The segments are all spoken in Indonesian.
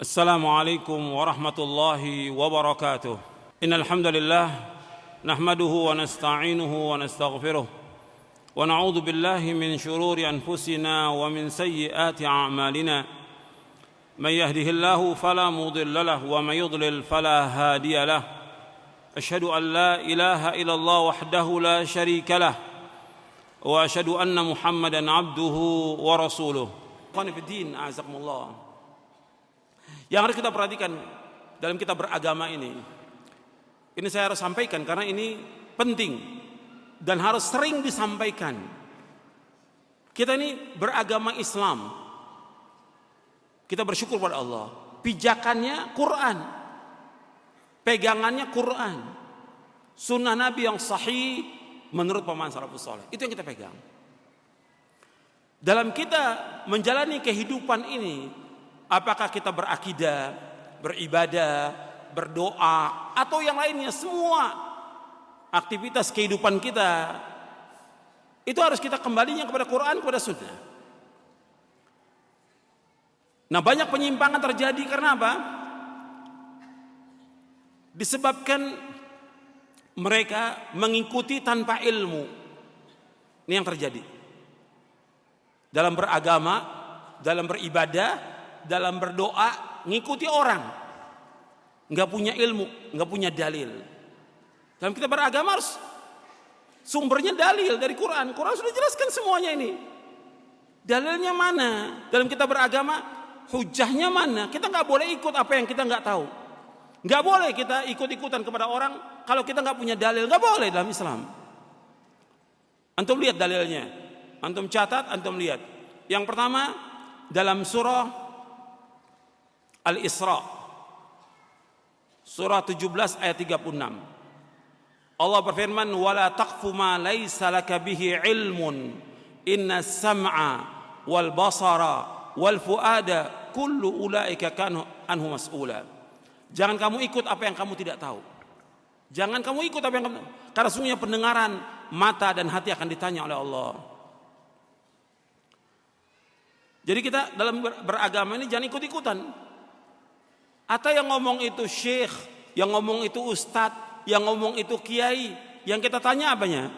السلام عليكم ورحمة الله وبركاته. إن الحمد لله نحمده ونستعينه ونستغفره ونعوذ بالله من شرور أنفسنا ومن سيئات أعمالنا. من يهده الله فلا مضل له ومن يضلل فلا هادي له. أشهد أن لا إله إلا الله وحده لا شريك له وأشهد أن محمدا عبده ورسوله. Ikhwani fi din, a'azakumullah. Yang harus kita perhatikan dalam kita beragama ini saya harus sampaikan karena ini penting dan harus sering disampaikan. Kita ini beragama Islam, kita bersyukur pada Allah, pijakannya Quran, pegangannya Quran, sunnah Nabi yang sahih menurut pemahaman salafus saleh, itu yang kita pegang. Dalam kita menjalani kehidupan ini, apakah kita berakidah, beribadah, berdoa, atau yang lainnya, semua aktivitas kehidupan kita itu harus kita kembalinya kepada Quran, kepada Sunnah. Nah, banyak penyimpangan terjadi karena apa? Disebabkan mereka mengikuti tanpa ilmu. Ini yang terjadi dalam beragama, dalam beribadah, dalam berdoa, ngikuti orang, nggak punya ilmu, nggak punya dalil. Dalam kita beragama harus sumbernya dalil dari Quran. Quran sudah jelaskan semuanya ini. Dalilnya mana? Dalam kita beragama, hujahnya mana? Kita nggak boleh ikut apa yang kita nggak tahu. Nggak boleh kita ikut-ikutan kepada orang kalau kita nggak punya dalil. Nggak boleh dalam Islam. Antum lihat dalilnya. Antum catat, antum lihat. Yang pertama dalam surah Al-Isra, surah 17 ayat 36. Allah berfirman, "Wala taqfu ma laisa laka bihi ilmun, inna sam'a wal basara wal fuada kullu ulaika kanu anhu mas'ula." Jangan kamu ikut apa yang kamu tidak tahu. Jangan kamu ikut apa yang kamu tahu. Karena sungguhnya pendengaran, mata dan hati akan ditanya oleh Allah. Jadi kita dalam beragama ini jangan ikut-ikutan. Atau yang ngomong itu syekh, yang ngomong itu ustadz, yang ngomong itu kiai, yang kita tanya apanya?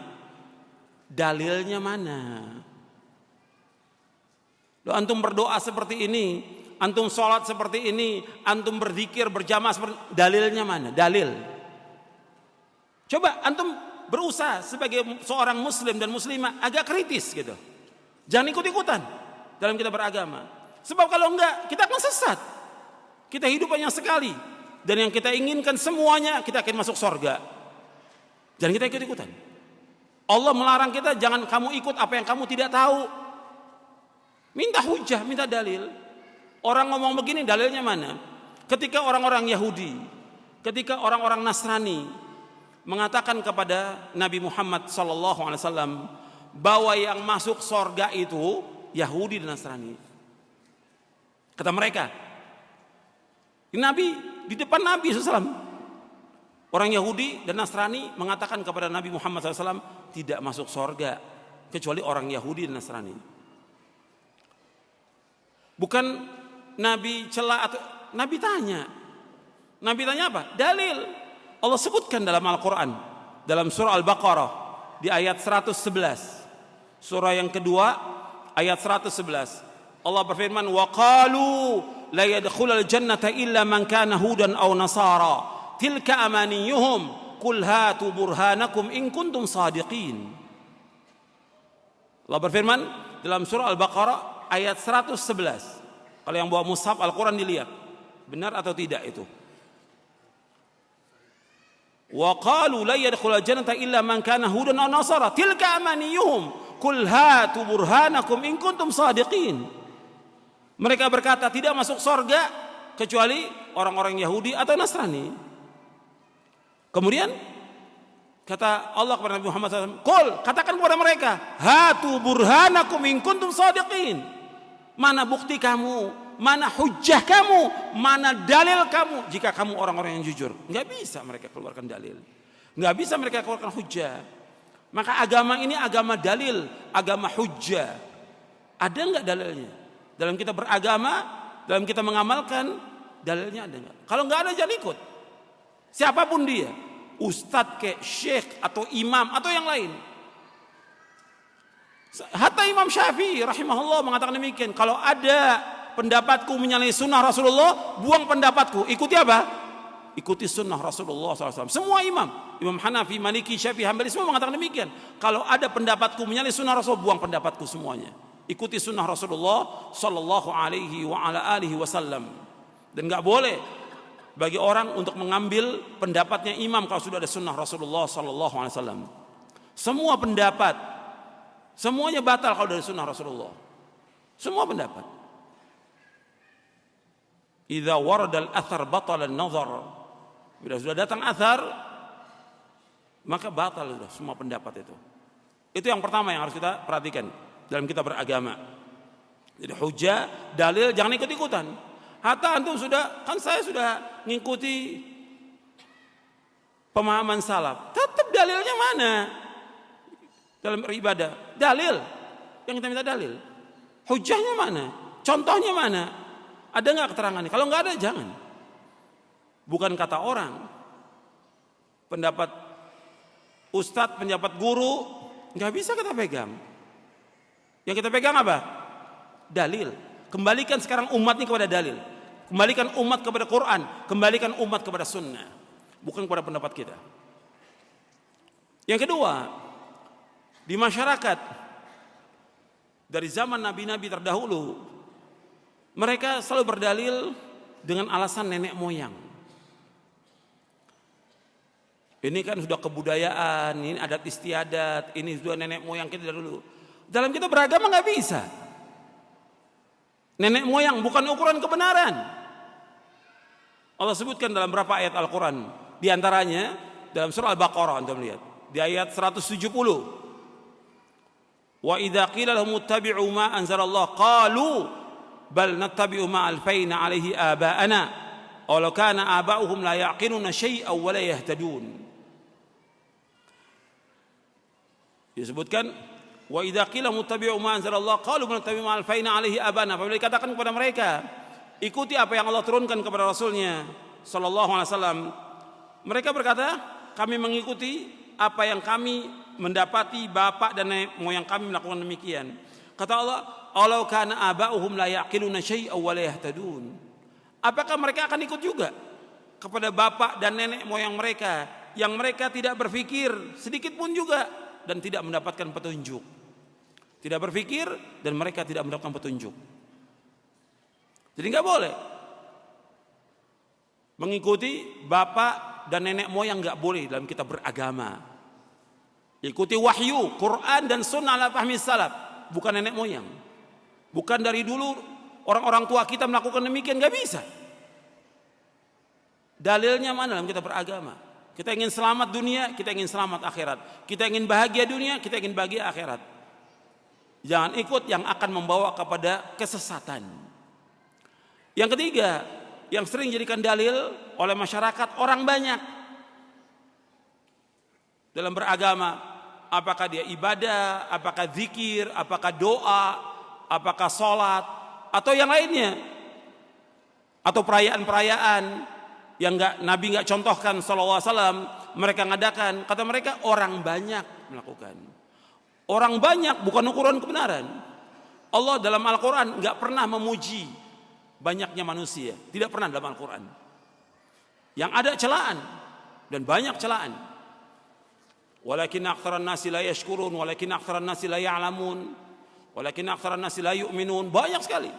Dalilnya mana? Loh, antum berdoa seperti ini, antum sholat seperti ini, antum berzikir berjamaah seperti, dalilnya mana? Dalil. Coba antum berusaha sebagai seorang muslim dan muslimah agak kritis gitu. Jangan ikut-ikutan dalam kita beragama. Sebab kalau enggak, kita akan sesat. Kita hidup hanya sekali, dan yang kita inginkan semuanya kita akan masuk surga. Jangan kita ikut-ikutan. Allah melarang kita, jangan kamu ikut apa yang kamu tidak tahu. Minta hujah, minta dalil. Orang ngomong begini, dalilnya mana? Ketika orang-orang Yahudi, ketika orang-orang Nasrani mengatakan kepada Nabi Muhammad SAW bahwa yang masuk surga itu Yahudi dan Nasrani. Kata mereka, Nabi, di depan Nabi SAW, orang Yahudi dan Nasrani mengatakan kepada Nabi Muhammad SAW tidak masuk surga kecuali orang Yahudi dan Nasrani. Bukan Nabi celah atau Nabi tanya. Nabi tanya apa? Dalil. Allah sebutkan dalam Al-Quran, dalam surah Al-Baqarah di ayat 111, surah yang kedua ayat 111. Allah berfirman, "Wa qalu la yadkhulul jannata illa man kana hudan aw nasara tilka amaniyuhum qul hatu burhanakum in kuntum shadiqin." Allah berfirman dalam surah Al-Baqarah ayat 111. Kalau yang bawa mushaf Al-Quran dilihat benar atau tidak itu. Wa qalu la yadkhulul jannata illa man kana hudan aw nasara tilka amaniyuhum qul hatu burhanakum in kuntum shadiqin. Mereka berkata tidak masuk surga kecuali orang-orang Yahudi atau Nasrani. Kemudian kata Allah kepada Nabi Muhammad SAW, "Qul," katakan kepada mereka, "Hatu burhanakum in kuntum shadiqin." Mana bukti kamu, mana hujjah kamu, mana dalil kamu jika kamu orang-orang yang jujur. Enggak bisa mereka keluarkan dalil. Enggak bisa mereka keluarkan hujjah. Maka agama ini agama dalil, agama hujjah. Ada enggak dalilnya? Dalam kita beragama, dalam kita mengamalkan, Dalilnya ada nggak? Kalau nggak ada jangan ikut. Siapapun dia, ustadz kayak syekh atau imam atau yang lain. Hatta Imam Syafi'i rahimahullah mengatakan demikian. Kalau ada pendapatku menyalahi sunnah Rasulullah, buang pendapatku. Ikuti apa? Ikuti sunnah Rasulullah SAW. Semua imam, Imam Hanafi, Maliki, Syafi'i, Hambali semua mengatakan demikian. Kalau ada pendapatku menyalahi sunnah Rasul, buang pendapatku semuanya. Ikuti sunnah Rasulullah Sallallahu Alaihi Wasallam. Dan nggak boleh bagi orang untuk mengambil pendapatnya imam kalau sudah ada sunnah Rasulullah Sallallahu Alaihi Wasallam. Semua pendapat, semuanya batal kalau dari sunnah Rasulullah. Semua pendapat. Idza warada al-athar batala an-nazar. Bila sudah datang athar, maka batal sudah semua pendapat itu. Itu yang pertama yang harus kita perhatikan dalam kita beragama. Jadi hujah, dalil jangan ikut-ikutan. Hatta antum kan saya sudah ngikuti pemahaman salaf. Tetap dalilnya mana? Dalam beribadah, dalil yang kita minta dalil. Hujahnya mana? Contohnya mana? Ada nggak keterangannya? Kalau nggak ada, jangan. Bukan kata orang, pendapat ustadz, pendapat guru, nggak bisa kita pegang. Yang kita pegang apa? Dalil. Kembalikan sekarang umat ini kepada dalil. Kembalikan umat kepada Quran. Kembalikan umat kepada sunnah. Bukan kepada pendapat kita. Yang kedua, di masyarakat dari zaman nabi-nabi terdahulu, mereka selalu berdalil dengan alasan nenek moyang. Ini kan sudah kebudayaan, ini adat istiadat, ini sudah nenek moyang kita dari dulu. Dalam kita beragama nggak bisa. Nenek moyang bukan ukuran kebenaran. Allah sebutkan dalam beberapa ayat Al-Quran. Di antaranya dalam surah Al-Baqarah, Anda melihat. Di ayat 170. Wa idza qila lahum ittabi'u ma anzalallah qalu bal nattabi'u ma alfayna alaihi aba'ana aw law kana aba'uhum la ya'qiluna syai'an wa la yahtadun. Disebutkan wa idza qila muttabi'u ma anzalallah qalu bal nattabi'u ma alfayna alaihi aba'ana. Apabila dikatakan kepada mereka, ikuti apa yang Allah turunkan kepada Rasulnya sallallahu alaihi wasallam, mereka berkata, kami mengikuti apa yang kami mendapati bapak dan nenek moyang kami melakukan demikian. Kata Allah, "Alau kana aba'uhum la yaqiluna syai'an wa la yahtadun." Apakah mereka akan ikut juga kepada bapak dan nenek moyang mereka yang mereka tidak berpikir sedikit pun juga dan tidak mendapatkan petunjuk. Tidak berpikir dan mereka tidak mendapatkan petunjuk. Jadi enggak boleh mengikuti bapak dan nenek moyang, enggak boleh dalam kita beragama. Ikuti wahyu, Quran dan sunnah ala fahmi salaf, bukan nenek moyang. Bukan dari dulu orang-orang tua kita melakukan demikian, enggak bisa. Dalilnya mana dalam kita beragama? Kita ingin selamat dunia, kita ingin selamat akhirat. Kita ingin bahagia dunia, kita ingin bahagia akhirat. Jangan ikut yang akan membawa kepada kesesatan. Yang ketiga, yang sering dijadikan dalil oleh masyarakat orang banyak dalam beragama, apakah dia ibadah, apakah zikir, apakah doa, apakah sholat, atau yang lainnya, atau perayaan-perayaan yang Nabi nggak contohkan sallallahu alaihi wasallam, mereka ngadakan. Kata mereka orang banyak melakukan. Orang banyak bukan ukuran kebenaran. Allah dalam Al-Quran nggak pernah memuji banyaknya manusia, tidak pernah dalam Al-Quran. Yang ada celaan dan banyak celaan. Walakin aktsaran nasi la yashkurun, walakin aktsaran nasi la ya'lamun, walakin aktsaran nasi la yu'minun. Banyak sekali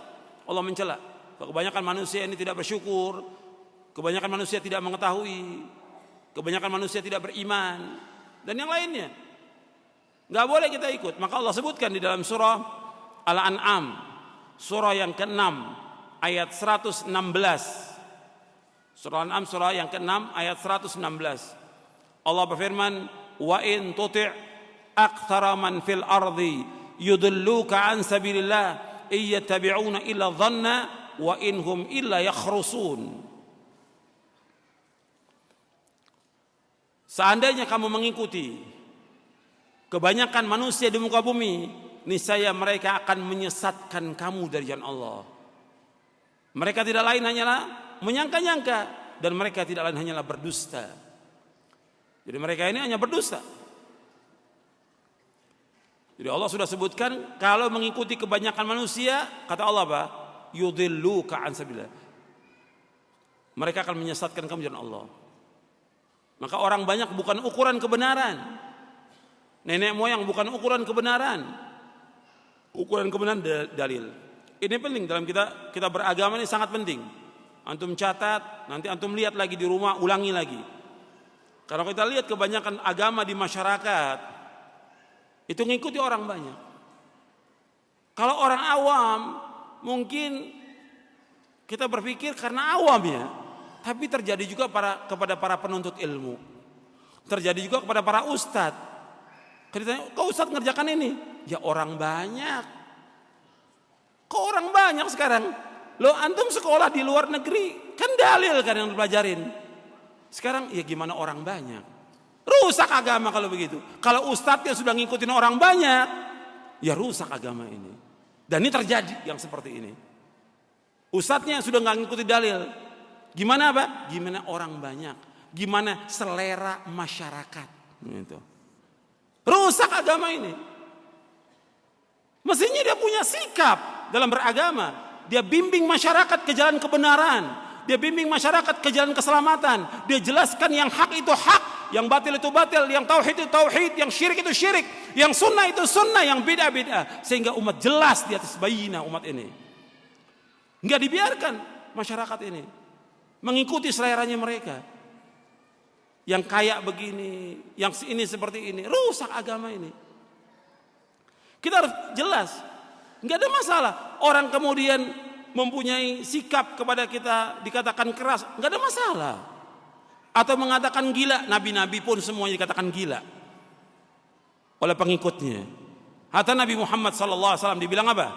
Allah mencela. Kebanyakan manusia ini tidak bersyukur, kebanyakan manusia tidak mengetahui, kebanyakan manusia tidak beriman, dan yang lainnya. Nggak boleh kita ikut. Maka Allah sebutkan di dalam surah Al-An'am, surah yang ke-6 ayat 116. Surah Al-An'am surah yang ke-6 ayat 116. Allah berfirman, "Wa in tuti' aktsara man fil ardi yudilluka an sabilillah iyattabi'una illa dhanna wa inhum illa yakhrusun." Seandainya kamu mengikuti kebanyakan manusia di muka bumi, niscaya mereka akan menyesatkan kamu dari jalan Allah. Mereka tidak lain hanyalah menyangka-nyangka, dan mereka tidak lain hanyalah berdusta. Jadi mereka ini hanya berdusta. Jadi Allah sudah sebutkan kalau mengikuti kebanyakan manusia, kata Allah apa? Yudhilluka an sabilillah. Mereka akan menyesatkan kamu jalan Allah. Maka orang banyak bukan ukuran kebenaran. Nenek moyang bukan ukuran kebenaran. Ukuran kebenaran dalil. Ini penting dalam kita beragama, ini sangat penting. Antum catat, nanti antum lihat lagi di rumah, ulangi lagi. Kalau kita lihat kebanyakan agama di masyarakat itu ngikuti orang banyak. Kalau orang awam mungkin kita berpikir karena awam ya, tapi terjadi juga kepada para penuntut ilmu. Terjadi juga kepada para ustadz. Kita kok ustadz ngerjakan ini? Ya orang banyak. Kok orang banyak sekarang? Loh antum sekolah di luar negeri kan dalil kan yang dipelajarin. Sekarang ya gimana orang banyak? Rusak agama kalau begitu. Kalau ustadznya sudah ngikutin orang banyak, ya rusak agama ini. Dan ini terjadi yang seperti ini. Ustadznya sudah nggak ngikuti dalil. Gimana apa? Gimana orang banyak? Gimana selera masyarakat? Gitu. Rusak agama ini. Mestinya dia punya sikap dalam beragama. Dia bimbing masyarakat ke jalan kebenaran. Dia bimbing masyarakat ke jalan keselamatan. Dia jelaskan yang hak itu hak, yang batil itu batil, yang tauhid itu tauhid, yang syirik itu syirik, yang sunnah itu sunnah, yang bid'ah bid'ah, sehingga umat jelas di atas bayinah umat ini. Enggak dibiarkan masyarakat ini mengikuti seleranya mereka. Yang kaya begini, yang ini seperti ini, rusak agama ini. Kita harus jelas. Enggak ada masalah orang kemudian mempunyai sikap kepada kita dikatakan keras, enggak ada masalah. Atau mengatakan gila, nabi-nabi pun semuanya dikatakan gila oleh pengikutnya. Hatta Nabi Muhammad SAW dibilang apa?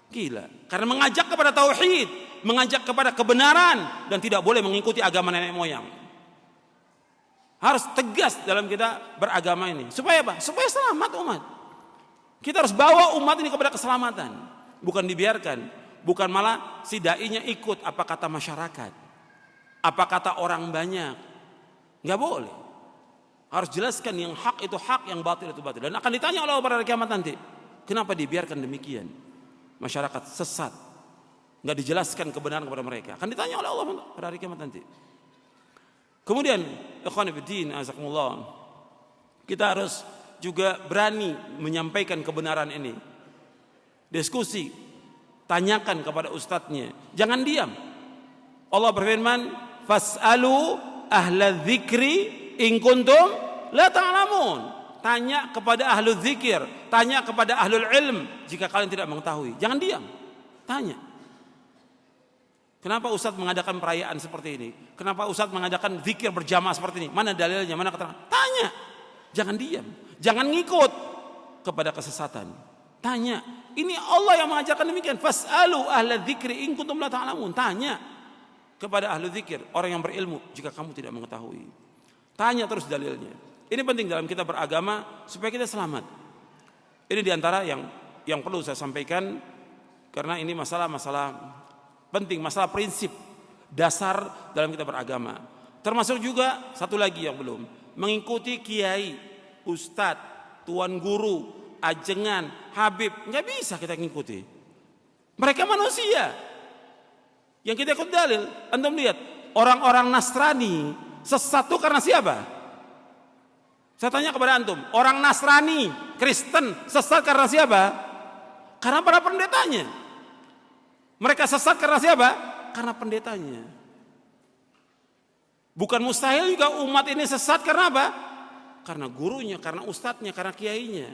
Gila. Karena mengajak kepada tauhid, mengajak kepada kebenaran, dan tidak boleh mengikuti agama nenek moyang. Harus tegas dalam kita beragama ini. Supaya apa? Supaya selamat umat. Kita harus bawa umat ini kepada keselamatan. Bukan dibiarkan. Bukan malah si da'inya ikut apa kata masyarakat, apa kata orang banyak. Nggak boleh. Harus jelaskan yang hak itu hak, yang batil itu batil. Dan akan ditanya oleh Allah pada hari kiamat nanti, kenapa dibiarkan demikian? Masyarakat sesat, nggak dijelaskan kebenaran kepada mereka. Akan ditanya oleh Allah pada hari kiamat nanti. Kemudian, ikhwan fillah, azakumullah, kita harus juga berani menyampaikan kebenaran ini. Diskusi. Tanyakan kepada ustadznya. Jangan diam. Allah berfirman, "Fas'alu ahla dzikri in kuntum la ta'lamun." Tanya kepada ahlu dzikir, tanya kepada ahlul ilm jika kalian tidak mengetahui. Jangan diam. Tanya. Kenapa ustadz mengadakan perayaan seperti ini? Kenapa ustadz mengadakan dzikir berjamaah seperti ini? Mana dalilnya? Mana keterangan? Tanya. Jangan diam. Jangan ngikut kepada kesesatan. Tanya. Ini Allah yang mengajarkan demikian. Fas'alu ahla dzikri in kuntum la ta'lamun. Tanya kepada ahli dzikir, orang yang berilmu jika kamu tidak mengetahui. Tanya terus dalilnya. Ini penting dalam kita beragama supaya kita selamat. Ini diantara yang perlu saya sampaikan karena ini masalah-masalah penting, masalah prinsip dasar dalam kita beragama. Termasuk juga satu lagi yang belum, mengikuti kiai, ustadz, tuan guru, ajengan, habib, nggak bisa kita ngikuti. Mereka manusia. Yang kita ikut dalil. Antum lihat orang-orang Nasrani sesat itu karena siapa? Saya tanya kepada antum, orang Nasrani, Kristen sesat karena siapa? Karena para pendetanya. Mereka sesat karena siapa? Karena pendetanya. Bukan mustahil juga umat ini sesat karena apa? Karena gurunya, karena ustadznya, karena kiainya.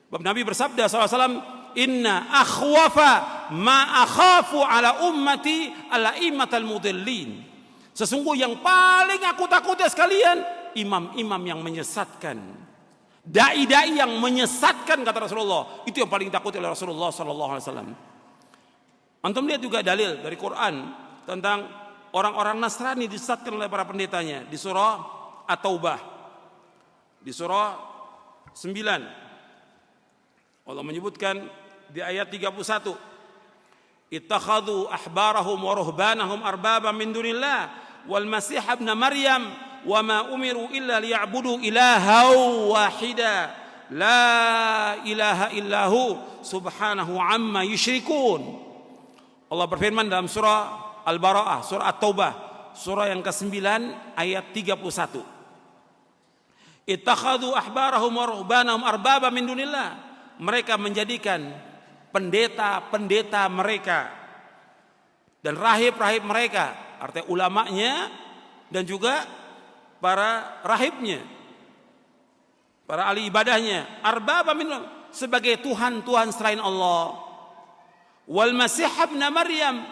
Nabi bersabda SAW, "Inna akhwafa ma akhafu ala ummati al-a'immatal mudillin." Sesungguhnya yang paling aku takuti sekalian, imam-imam yang menyesatkan. Dai-dai yang menyesatkan, kata Rasulullah. Itu yang paling takut oleh Rasulullah SAW. Antum lihat juga dalil dari Quran tentang orang-orang Nasrani disesatkan oleh para pendetanya di surah At-Taubah. Di surah 9 Allah menyebutkan di ayat 31, ittakhadhu ahbarahum wa ruhbanahum arbaba min dunillah wal masih ibn maryam wa ma umiru illa liya'budu ilahan wahida la ilaha illahu subhanahu amma yusyrikun. Allah berfirman dalam surah Al-Bara'ah, surah At-Taubah, surah yang ke-9 ayat 31. Ittakhadhu ahbarahum wa ruhbanahum arbaba min dunillah. Mereka menjadikan pendeta-pendeta mereka dan rahib-rahib mereka, artinya ulamanya dan juga para rahibnya, para ahli ibadahnya, arbaba min sebagai tuhan-tuhan selain Allah. Wal masih ibn maryam,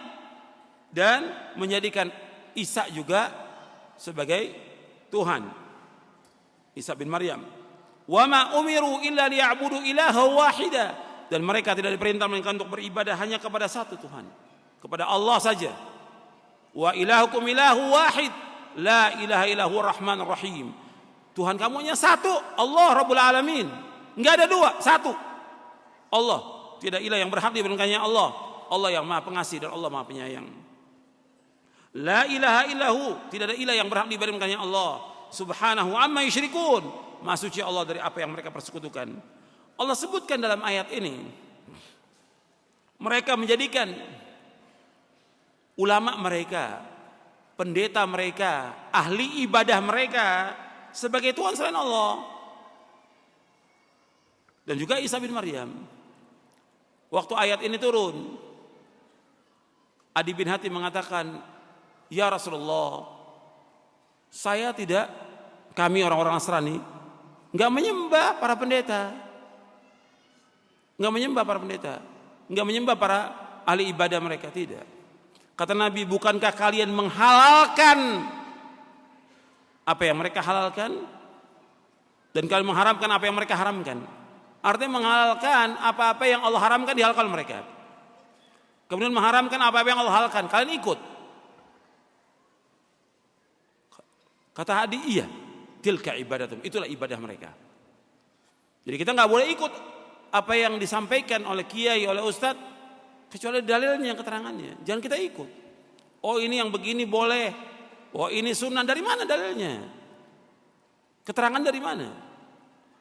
dan menjadikan Isa juga sebagai Tuhan, Isa bin Maryam. Wa ma umiru illa liya'budu ilaha wahida, dan mereka tidak diperintah melainkan untuk beribadah hanya kepada satu Tuhan, kepada Allah saja. Wa ilahukum ilahu wahid la ilaha illahu rahmanur rahim. Tuhan kamu hanya satu, Allah Rabbul Alamin. Enggak ada dua, satu. Allah, tidak ilah yang berhak diberikannya Allah. Allah yang Maha Pengasih dan Allah Maha Penyayang. La ilaha illahu, tidak ada ilah yang berhak diberikannya Allah. Subhanahu amma yusyrikun, Maha suci Allah dari apa yang mereka persekutukan. Allah sebutkan dalam ayat ini, mereka menjadikan ulama mereka, pendeta mereka, ahli ibadah mereka sebagai Tuhan selain Allah. Dan juga Isa bin Maryam. Waktu ayat ini turun, Adi bin Hatim mengatakan, ya Rasulullah, saya tidak, kami orang-orang Nasrani enggak menyembah para pendeta, enggak menyembah para pendeta, enggak menyembah para ahli ibadah mereka, tidak. Kata Nabi, bukankah kalian menghalalkan apa yang mereka halalkan, dan kalian mengharamkan apa yang mereka haramkan? Artinya menghalalkan apa-apa yang Allah haramkan dihalalkan mereka, kemudian mengharamkan apa-apa yang Allah halalkan, kalian ikut. Kata Hadi, iya, tilka ibadatum, itulah ibadah mereka. Jadi kita nggak boleh ikut apa yang disampaikan oleh kiai, oleh ustadz, kecuali dalilnya, keterangannya. Jangan kita ikut. Oh ini yang begini boleh, oh ini sunnah, dari mana dalilnya? Keterangan dari mana?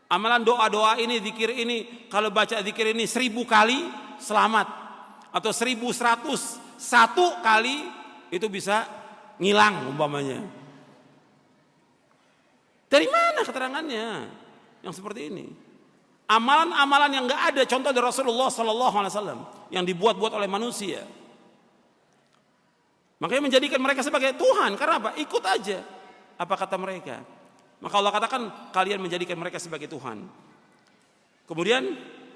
Amalan doa-doa ini, zikir ini, kalau baca zikir ini 1000 kali selamat, atau 1101 kali itu bisa ngilang umpamanya. Dari mana keterangannya yang seperti ini? Amalan-amalan yang enggak ada contoh dari Rasulullah SAW yang dibuat-buat oleh manusia. Makanya menjadikan mereka sebagai Tuhan. Karena apa? Ikut aja apa kata mereka. Maka Allah katakan kalian menjadikan mereka sebagai Tuhan. Kemudian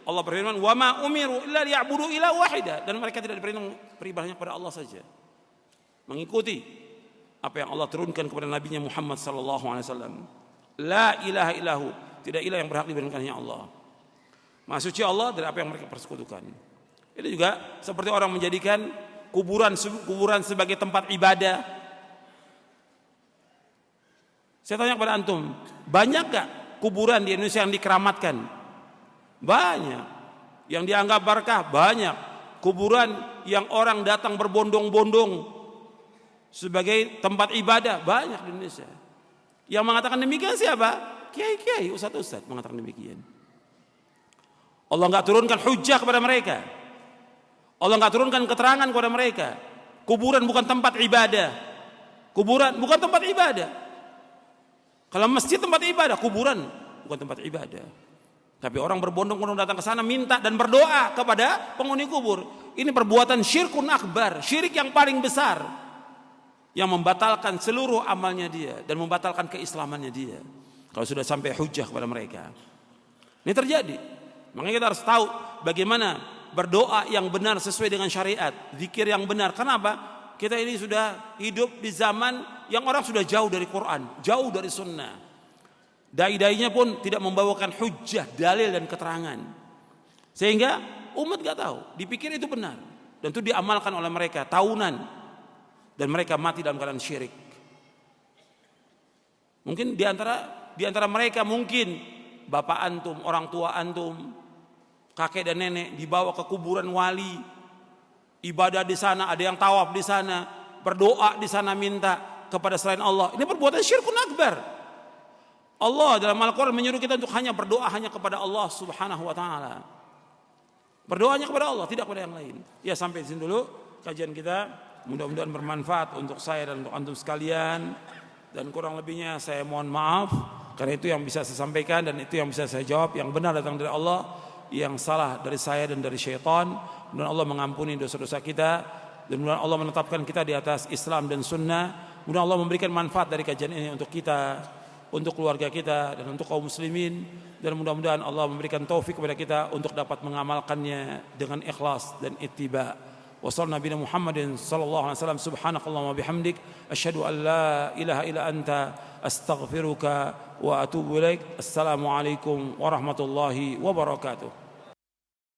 Allah berfirman, wa ma umiru illa liya'budu ilaha wahida, dan mereka tidak diperintah beribadahnya kepada Allah saja, mengikuti apa yang Allah turunkan kepada nabinya Muhammad sallallahu alaihi wasallam. La ilaha illahu, tidak ilah yang berhak diberikannya Allah. Maha suci Allah dari apa yang mereka persekutukan. Ini juga seperti orang menjadikan kuburan sebagai tempat ibadah. Saya tanya kepada antum, banyak gak kuburan di Indonesia yang dikeramatkan? Banyak. Yang dianggap berkah? Banyak. Kuburan yang orang datang berbondong-bondong sebagai tempat ibadah? Banyak di Indonesia. Yang mengatakan demikian siapa? Kiai-kiai, ustadz-ustadz mengatakan demikian. Allah enggak turunkan hujjah kepada mereka. Allah enggak turunkan keterangan kepada mereka. Kuburan bukan tempat ibadah. Kuburan bukan tempat ibadah. Kalau masjid tempat ibadah, kuburan bukan tempat ibadah. Tapi orang berbondong-bondong datang ke sana minta dan berdoa kepada penghuni kubur. Ini perbuatan syirkun akbar, syirik yang paling besar, yang membatalkan seluruh amalnya dia dan membatalkan keislamannya dia. Kalau sudah sampai hujjah kepada mereka, ini terjadi. Makanya kita harus tahu bagaimana berdoa yang benar sesuai dengan syariat, zikir yang benar. Kenapa? Kita ini sudah hidup di zaman yang orang sudah jauh dari Quran, jauh dari sunnah. Dai-dainya pun tidak membawakan hujjah, dalil dan keterangan. Sehingga umat gak tahu, dipikir itu benar. Dan itu diamalkan oleh mereka tahunan. Dan mereka mati dalam keadaan syirik. Mungkin di antara mereka mungkin bapak antum, orang tua antum, kakek dan nenek dibawa ke kuburan wali. ibadah di sana, ada yang tawaf di sana, berdoa di sana minta kepada selain Allah. Ini perbuatan syirkun akbar. Allah dalam Al-Quran menyuruh kita untuk hanya berdoa hanya kepada Allah Subhanahu wa taala. Berdoanya kepada Allah, tidak kepada yang lain. Ya, sampai di sini dulu kajian kita. Mudah-mudahan bermanfaat untuk saya dan untuk antum sekalian. Dan kurang lebihnya saya mohon maaf, karena itu yang bisa saya sampaikan dan itu yang bisa saya jawab. Yang benar datang dari Allah, yang salah dari saya dan dari syaitan. Dan Allah mengampuni dosa-dosa kita, dan mudah Allah menetapkan kita di atas Islam dan Sunnah. Mudah Allah memberikan manfaat dari kajian ini untuk kita, untuk keluarga kita, dan untuk kaum muslimin. Dan mudah-mudahan Allah memberikan taufik kepada kita untuk dapat mengamalkannya dengan ikhlas dan ittiba. Wassallallahu nabiyana Muhammadin sallallahu alaihi wasallam. Subhanakallahumma bihamdik asyhadu an la ilaha illa anta astaghfiruka wa atubu ilaik. Assalamualaikum warahmatullahi wabarakatuh.